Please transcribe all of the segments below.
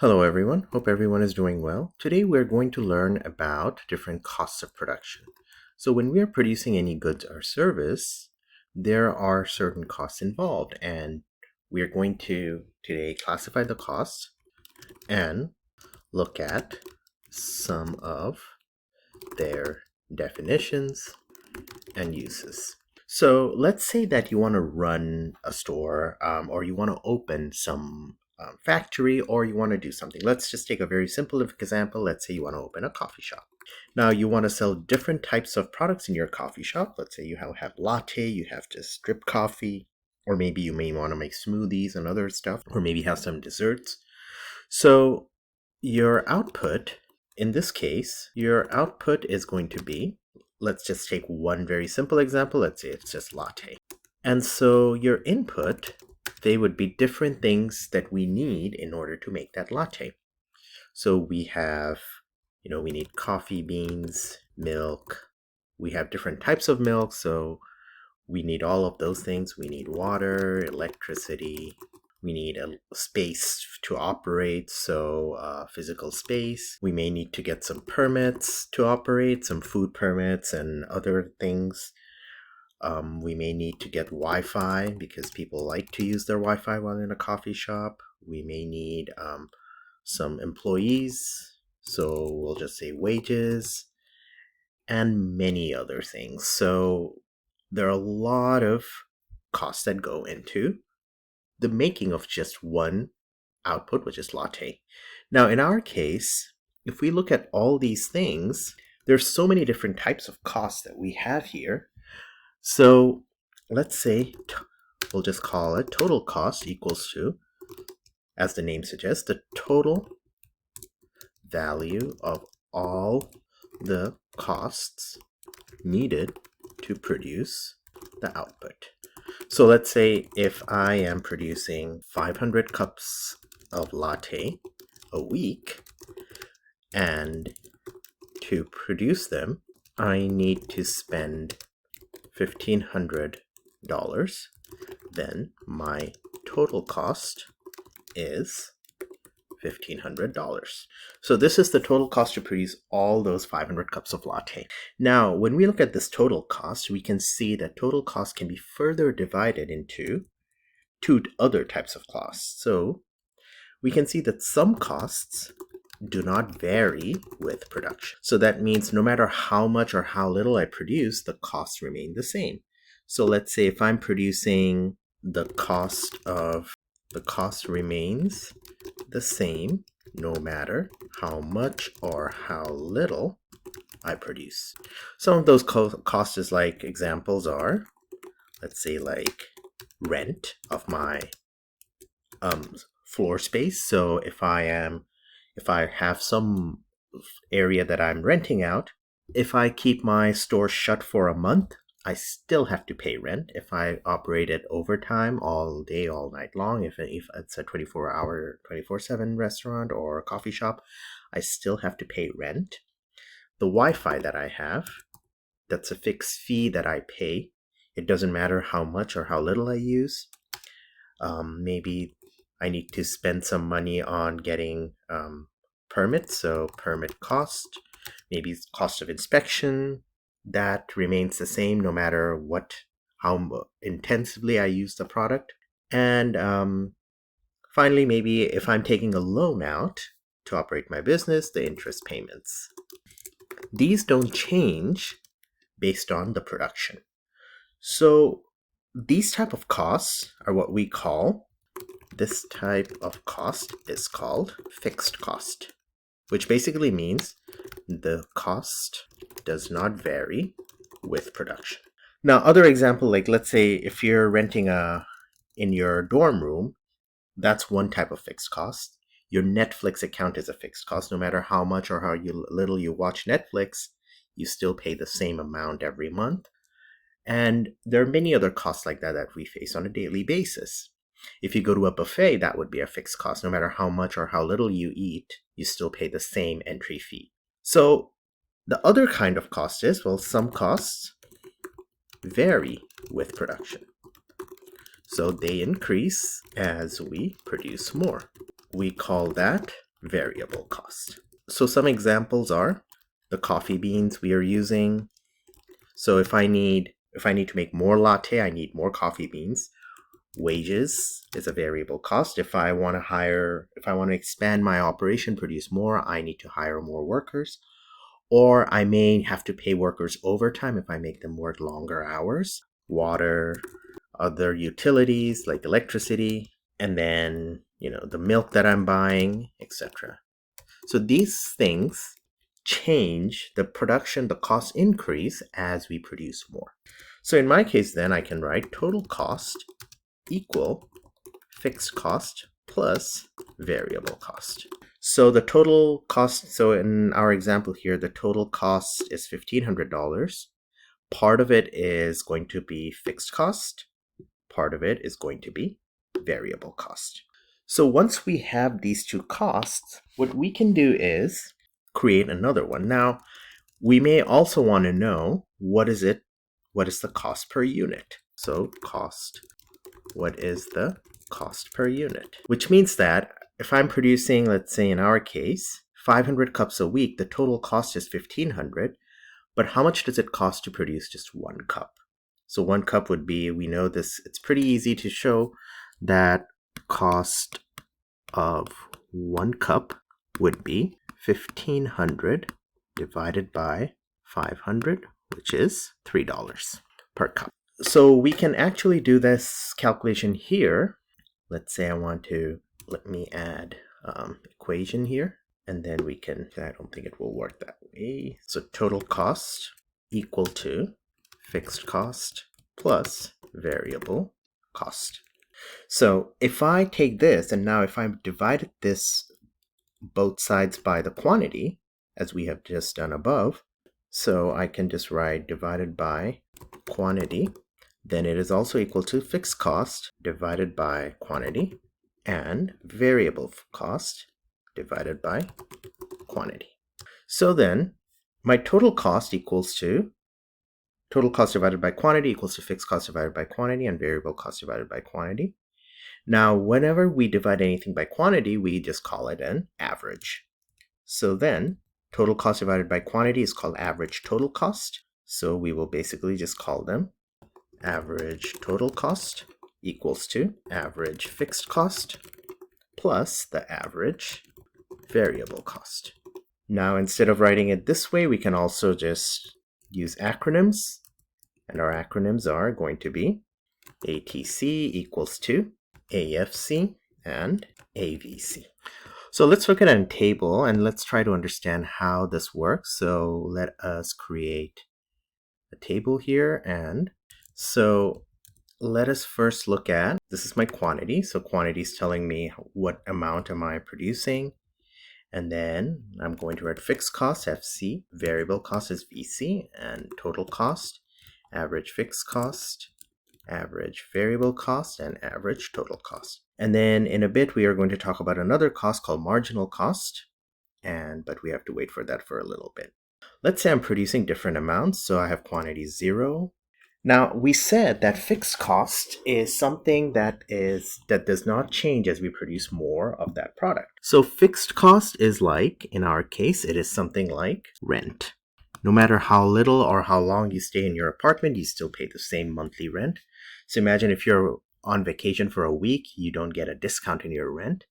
Hello everyone, hope everyone is doing well. Today we're going to learn about different costs of production. So when we are producing any goods or service, there are certain costs involved, and we are going to today classify the costs and look at some of their definitions and uses. So let's say that you want to run a store or you want to open some factory, or you want to do something. Let's just take a very simple example. Let's say you want to open a coffee shop. Now you want to sell different types of products in your coffee shop. Let's say you have latte, you have just drip coffee, or maybe you may want to make smoothies and other stuff, or maybe have some desserts. So your output, in this case, your output is going to be, let's just take one very simple example. Let's say it's just latte. And so your input, they would be different things that we need in order to make that latte. So we have, we need coffee beans, milk. We have different types of milk, so we need all of those things. We need water, electricity. We need a space to operate, so physical space. We may need to get some permits to operate, some food permits and other things. We may need to get Wi-Fi because people like to use their Wi-Fi while in a coffee shop. We may need some employees, so we'll just say wages, and many other things. So there are a lot of costs that go into the making of just one output, which is latte. Now, in our case, if we look at all these things, there's so many different types of costs that we have here. So let's say we'll just call it total cost equals to, as the name suggests, the total value of all the costs needed to produce the output. So let's say if I am producing 500 cups of latte a week, and to produce them, I need to spend $1,500, then my total cost is $1,500. So this is the total cost to produce all those 500 cups of latte. Now, when we look at this total cost, we can see that total cost can be further divided into two other types of costs. So we can see that some costs do not vary with production. So that means no matter how much or how little I produce, the costs remain the same. So let's say if I'm producing, the cost remains the same no matter how much or how little I produce. Some of those costs is like examples are, let's say like rent of my floor space. So if I have some area that I'm renting out, if I keep my store shut for a month, I still have to pay rent. If I operate it overtime all day, all night long, if it's a 24-hour, 24/7 restaurant or coffee shop, I still have to pay rent. The Wi-Fi that I have, that's a fixed fee that I pay. It doesn't matter how much or how little I use. Maybe I need to spend some money on getting permits, so permit cost, maybe cost of inspection, that remains the same no matter how intensively I use the product. And finally, maybe if I'm taking a loan out to operate my business, the interest payments. These don't change based on the production. So these type of costs are what we call, this type of cost is called fixed cost, which basically means the cost does not vary with production. Now, other example, like let's say if you're renting in your dorm room, that's one type of fixed cost. Your Netflix account is a fixed cost. No matter how much or how little you watch Netflix, you still pay the same amount every month. And there are many other costs like that we face on a daily basis. If you go to a buffet, that would be a fixed cost. No matter how much or how little you eat, you still pay the same entry fee. So the other kind of cost is, well, some costs vary with production. So they increase as we produce more. We call that variable cost. So some examples are the coffee beans we are using. So if I need to make more latte, I need more coffee beans. Wages is a variable cost. If I want to expand my operation, produce more, I need to hire more workers. Or I may have to pay workers overtime if I make them work longer hours. Water, other utilities like electricity, and then, the milk that I'm buying, etc. So these things change the production, the cost increase as we produce more. So in my case, then I can write total cost equal fixed cost plus variable cost. So the total cost, so in our example here, the total cost is $1,500. Part of it is going to be fixed cost. Part of it is going to be variable cost. So once we have these two costs, what we can do is create another one. Now, we may also want to know what is the cost per unit. So cost, what is the cost per unit? Which means that if I'm producing, let's say in our case, 500 cups a week, the total cost is $1,500, but how much does it cost to produce just one cup? So one cup would be, we know this, it's pretty easy to show that cost of one cup would be 1,500 divided by 500, which is $3 per cup. So we can actually do this calculation here. Let's say let me add equation here, and then we can, I don't think it will work that way. So total cost equal to fixed cost plus variable cost. So if I take this, and now if I've divided this both sides by the quantity, as we have just done above, so I can just write divided by quantity, then it is also equal to fixed cost divided by quantity and variable cost divided by quantity. So then my total cost divided by quantity equals to fixed cost divided by quantity and variable cost divided by quantity. Now, whenever we divide anything by quantity, we just call it an average. So then total cost divided by quantity is called average total cost. So we will basically just call them average total cost equals to average fixed cost plus the average variable cost. Now, instead of writing it this way, we can also just use acronyms. And our acronyms are going to be ATC equals to AFC and AVC. So let's look at a table and let's try to understand how this works. So let us create a table here. And so let us first look at, this is my quantity. So quantity is telling me what amount am I producing. And then I'm going to write fixed cost, FC, variable cost is VC, and total cost, average fixed cost, average variable cost, and average total cost. And then in a bit, we are going to talk about another cost called marginal cost, but we have to wait for that for a little bit. Let's say I'm producing different amounts, so I have quantity 0. Now, we said that fixed cost is something that does not change as we produce more of that product. So fixed cost is like, in our case, it is something like rent. No matter how little or how long you stay in your apartment, you still pay the same monthly rent. So imagine if you're on vacation for a week, you don't get a discount in your rent.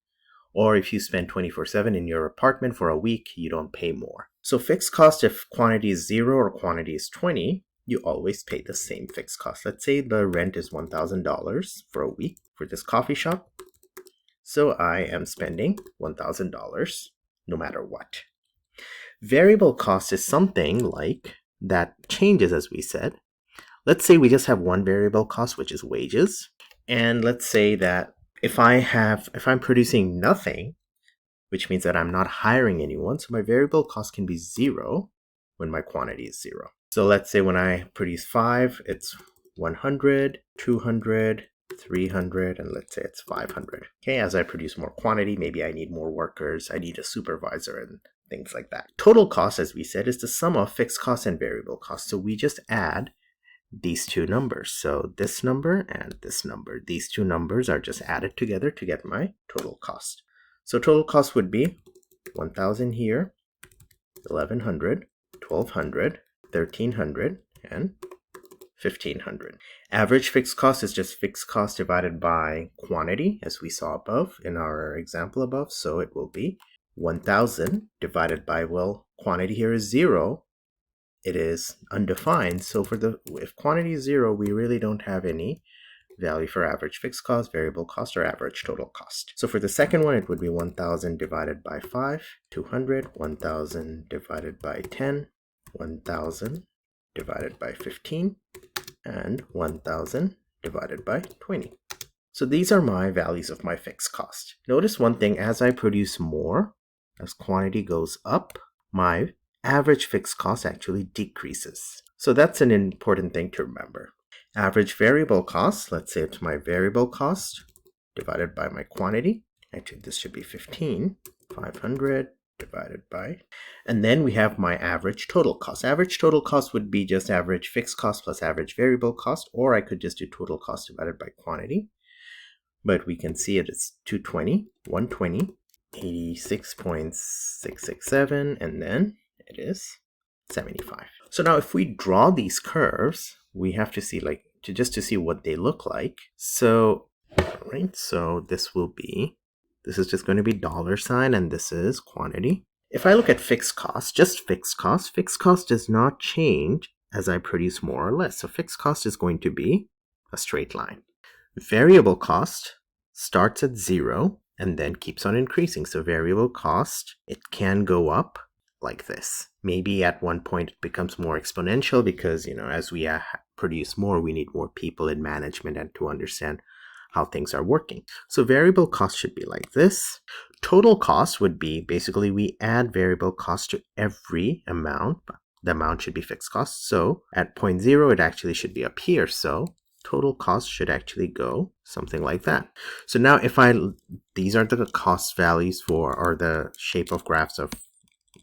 Or if you spend 24/7 in your apartment for a week, you don't pay more. So fixed cost, if quantity is 0 or quantity is 20, you always pay the same fixed cost. Let's say the rent is $1,000 for a week for this coffee shop. So I am spending $1,000 no matter what. Variable cost is something like that changes, as we said. Let's say we just have one variable cost, which is wages. And let's say that if I'm producing nothing, which means that I'm not hiring anyone, so my variable cost can be 0 when my quantity is 0. So let's say when I produce 5, it's 100, 200, 300, and let's say it's 500. Okay, as I produce more quantity, maybe I need more workers, I need a supervisor and things like that. Total cost, as we said, is the sum of fixed costs and variable costs. So we just add these two numbers. So this number and this number. These two numbers are just added together to get my total cost. So total cost would be 1,000 here, 1,100, 1,200, 1,300, and 1,500. Average fixed cost is just fixed cost divided by quantity, as we saw above in our example above. So it will be 1,000 divided by, well, quantity here is 0. It is undefined. So if quantity is 0, we really don't have any value for average fixed cost, variable cost, or average total cost. So for the second one, it would be 1,000 divided by 5, 200, 1,000 divided by 10, 1,000 divided by 15, and 1,000 divided by 20. So these are my values of my fixed cost. Notice one thing, as I produce more, as quantity goes up, my average fixed cost actually decreases. So that's an important thing to remember. Average variable cost, let's say it's my variable cost divided by my quantity. Actually, this should be 15, 500 divided by, and then we have my average total cost. Average total cost would be just average fixed cost plus average variable cost, or I could just do total cost divided by quantity. But we can see it's 220, 120, 86.667, and then it is 75. So now if we draw these curves, we have to see just to see what they look like. So, right, so this is just going to be $, and this is quantity. If I look at fixed cost, just fixed cost does not change as I produce more or less. So fixed cost is going to be a straight line. Variable cost starts at 0 and then keeps on increasing. So variable cost, it can go up like this. Maybe at one point it becomes more exponential because, as we produce more, we need more people in management and to understand how things are working. So variable cost should be like this. Total cost would be basically we add variable cost to every amount. The amount should be fixed cost. So at 0.0, it actually should be up here. So total cost should actually go something like that. So now these are the cost values or the shape of graphs of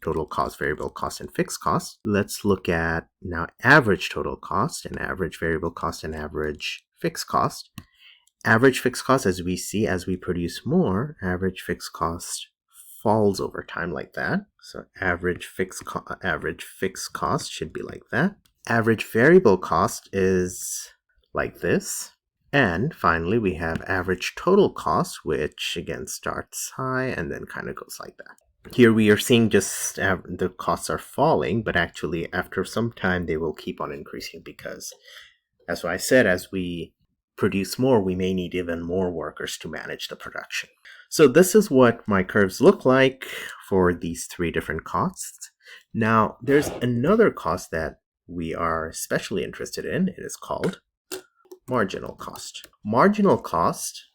total cost, variable cost, and fixed cost. Let's look at now average total cost and average variable cost and average fixed cost. Average fixed cost, as we see, as we produce more, average fixed cost falls over time like that. So average fixed cost should be like that. Average variable cost is like this. And finally, we have average total cost, which again starts high and then kind of goes like that. Here we are seeing just the costs are falling, but actually after some time they will keep on increasing because, as I said, as we produce more, we may need even more workers to manage the production. So this is what my curves look like for these three different costs. Now, there's another cost that we are especially interested in. It is called marginal cost. Marginal cost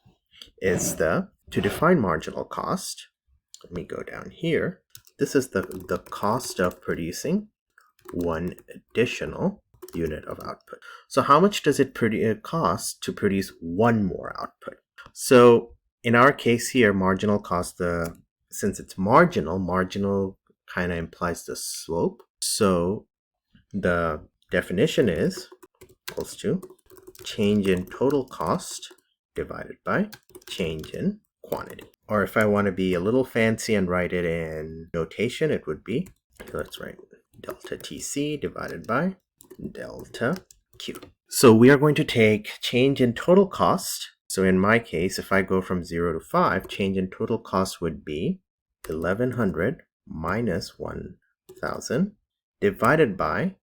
is to define marginal cost, let me go down here. This is the cost of producing one additional unit of output. So how much does it cost to produce one more output? So in our case here, marginal cost, since it's marginal kind of implies the slope. So the definition is equals to change in total cost divided by change in quantity. Or if I want to be a little fancy and write it in notation, it would be, let's write delta TC divided by delta Q. So we are going to take change in total cost. So in my case, if I go from 0 to 5, change in total cost would be 1,100 minus 1,000 divided by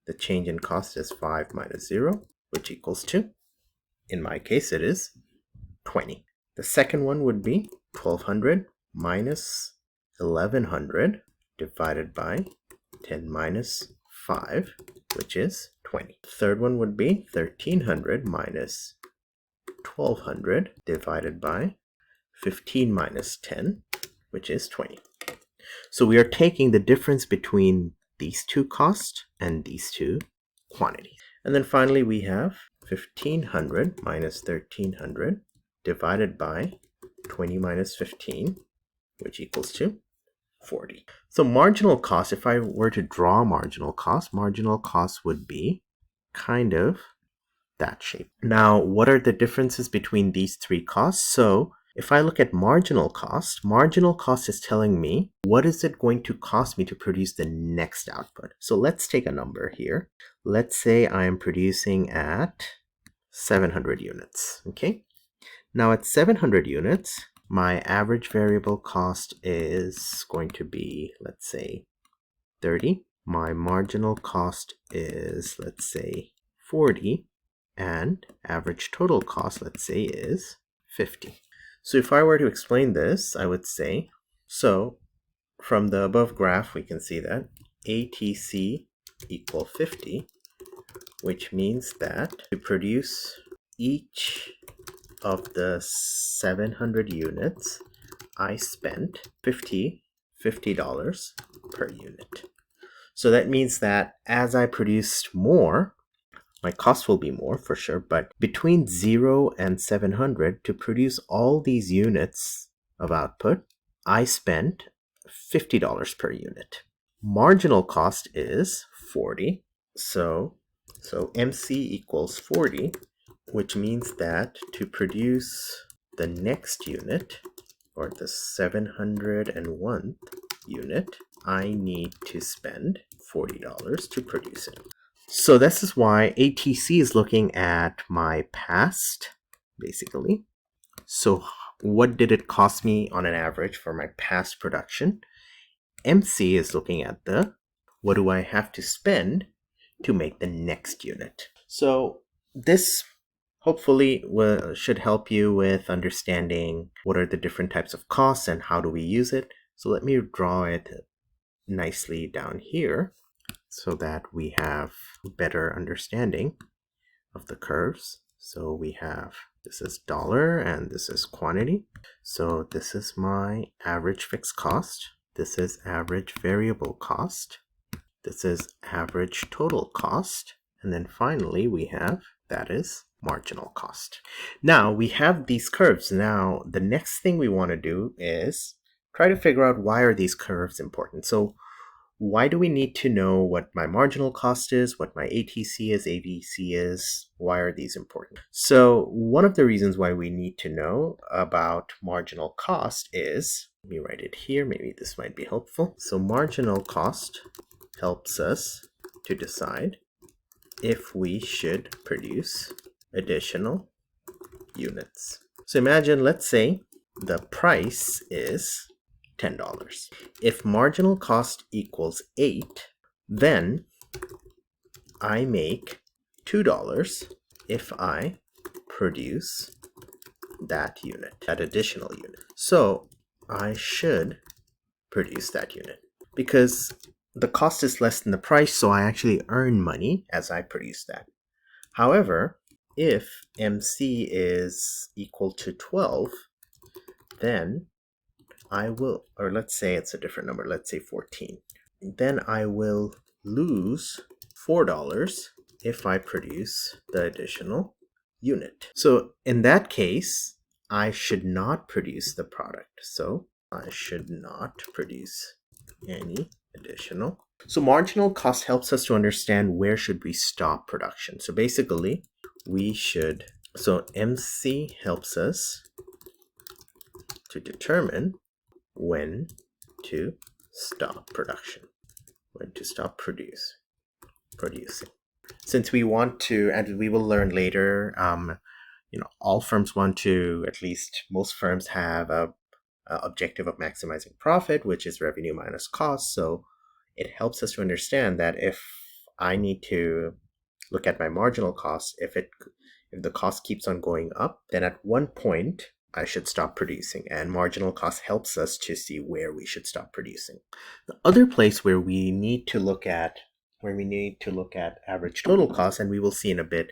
the change in cost is 5 minus 0, which equals 2. In my case, it is 20. The second one would be 1,200 minus 1,100 divided by 10 minus 5, which is 20. The third one would be 1,300 minus 1,200 divided by 15 minus 10, which is 20. So we are taking the difference between these two costs and these two quantities. And then finally we have 1,500 minus 1,300 divided by 20 minus 15, which equals to 40. So marginal cost, if I were to draw marginal cost would be kind of that shape. Now, what are the differences between these three costs? So If I look at marginal cost is telling me what is it going to cost me to produce the next output. So let's take a number here. Let's say I am producing at 700 units, okay? Now at 700 units, my average variable cost is going to be, let's say, 30. My marginal cost is, let's say, 40. And average total cost, let's say, is 50. So if I were to explain this, I would say, so from the above graph, we can see that ATC equal 50, which means that to produce each of the 700 units, I spent $50 per unit. So that means that as I produced more, my cost will be more for sure, but between 0 and 700 to produce all these units of output, I spent $50 per unit. Marginal cost is 40. So MC equals 40, which means that to produce the next unit, or the 701th unit, I need to spend $40 to produce it. So this is why ATC is looking at my past, basically. So what did it cost me on an average for my past production? MC is looking at what do I have to spend to make the next unit. So this hopefully should help you with understanding what are the different types of costs and how do we use it. So let me draw it nicely down here, so that we have better understanding of the curves. So we have, this is dollar and this is quantity. So this is my average fixed cost. This is average variable cost. This is average total cost. And then finally we have, that is marginal cost. Now we have these curves. Now the next thing we want to do is try to figure out why are these curves important. So why do we need to know what my marginal cost is, what my ATC is, ABC is? Why are these important? So one of the reasons why we need to know about marginal cost is, let me write it here, maybe this might be helpful. So marginal cost helps us to decide if we should produce additional units. So imagine, let's say the price is $10. If marginal cost equals 8, then I make $2 if I produce that unit, that additional unit. So I should produce that unit because the cost is less than the price, so I actually earn money as I produce that. However, if MC is equal to 12, then I will, or let's say it's a different number, let's say 14. Then I will lose $4 if I produce the additional unit. So in that case, I should not produce the product. So I should not produce any additional. So marginal cost helps us to understand where should we stop production. So basically, we should, so MC helps us to determine when to stop production, when to stop producing. Since we want to, and we will learn later, all firms want to, at least most firms have a objective of maximizing profit, which is revenue minus cost. So it helps us to understand that if I need to look at my marginal cost, if the cost keeps on going up, then at one point I should stop producing, and marginal cost helps us to see where we should stop producing. The other place where we need to look at average total cost, and we will see in a bit,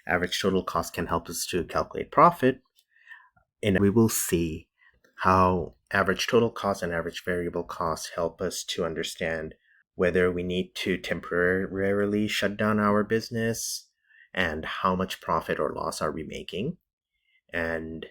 average total cost can help us to calculate profit, and we will see how average total cost and average variable cost help us to understand whether we need to temporarily shut down our business and how much profit or loss are we making. And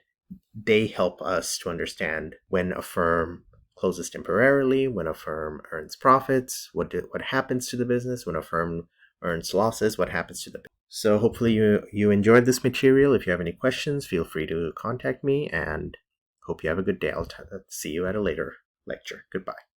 they help us to understand when a firm closes temporarily, when a firm earns profits, what happens to the business, when a firm earns losses, what happens to the business. So hopefully you enjoyed this material. If you have any questions, feel free to contact me, and Hope you have a good day. I'll see you at a later lecture. Goodbye.